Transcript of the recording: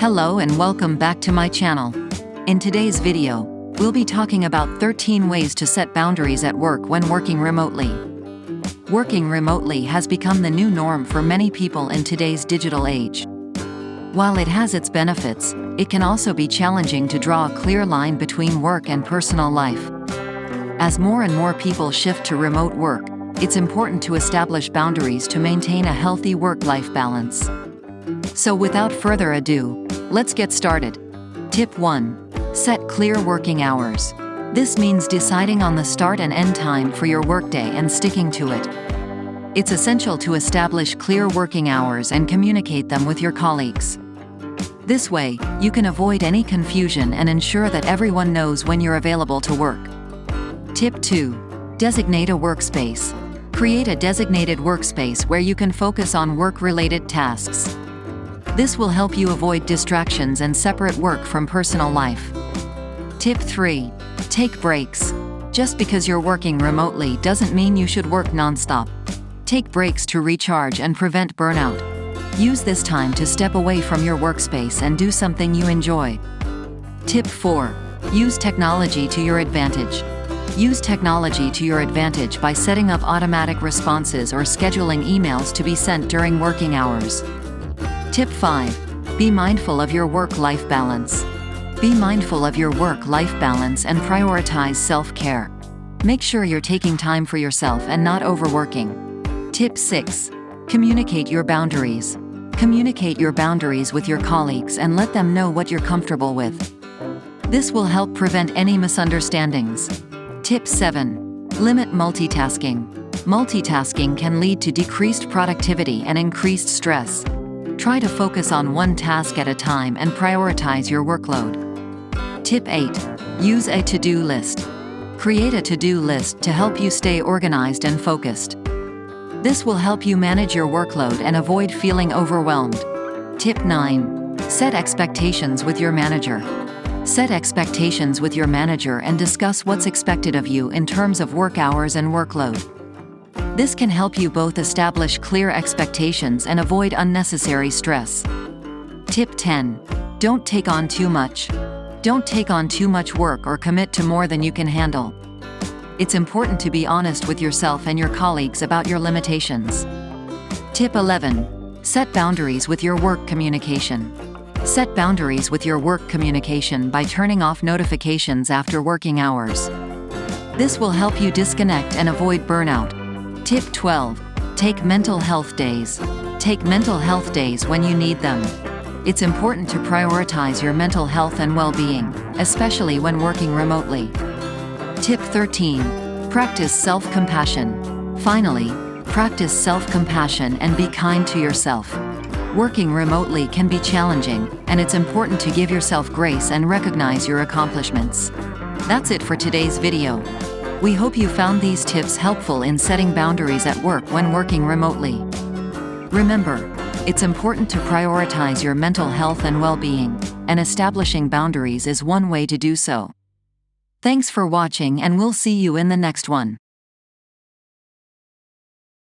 Hello and welcome back to my channel. In today's video, we'll be talking about 13 ways to set boundaries at work when working remotely. Working remotely has become the new norm for many people in today's digital age. While it has its benefits, it can also be challenging to draw a clear line between work and personal life. As more and more people shift to remote work, it's important to establish boundaries to maintain a healthy work-life balance. So without further ado, let's get started. Tip 1. Set clear working hours. This means deciding on the start and end time for your workday and sticking to it. It's essential to establish clear working hours and communicate them with your colleagues. This way, you can avoid any confusion and ensure that everyone knows when you're available to work. Tip 2. Designate a workspace. Create a designated workspace where you can focus on work-related tasks. This will help you avoid distractions and separate work from personal life. Tip 3. Take breaks. Just because you're working remotely doesn't mean you should work non-stop. Take breaks to recharge and prevent burnout. Use this time to step away from your workspace and do something you enjoy. Tip 4. Use technology to your advantage. Use technology to your advantage by setting up automatic responses or scheduling emails to be sent during working hours. Tip 5. Be mindful of your work-life balance. Be mindful of your work-life balance and prioritize self-care. Make sure you're taking time for yourself and not overworking. Tip 6. Communicate your boundaries. Communicate your boundaries with your colleagues and let them know what you're comfortable with. This will help prevent any misunderstandings. Tip 7. Limit multitasking. Multitasking can lead to decreased productivity and increased stress. Try to focus on one task at a time and prioritize your workload. Tip 8. Use a to-do list. Create a to-do list to help you stay organized and focused. This will help you manage your workload and avoid feeling overwhelmed. Tip 9. Set expectations with your manager. Set expectations with your manager and discuss what's expected of you in terms of work hours and workload. This can help you both establish clear expectations and avoid unnecessary stress. Tip 10. Don't take on too much. Don't take on too much work or commit to more than you can handle. It's important to be honest with yourself and your colleagues about your limitations. Tip 11. Set boundaries with your work communication. Set boundaries with your work communication by turning off notifications after working hours. This will help you disconnect and avoid burnout. Tip 12. Take mental health days. Take mental health days when you need them. It's important to prioritize your mental health and well-being, especially when working remotely. Tip 13. Practice self-compassion. Finally, practice self-compassion and be kind to yourself. Working remotely can be challenging, and it's important to give yourself grace and recognize your accomplishments. That's it for today's video. We hope you found these tips helpful in setting boundaries at work when working remotely. Remember, it's important to prioritize your mental health and well-being, and establishing boundaries is one way to do so. Thanks for watching, and we'll see you in the next one.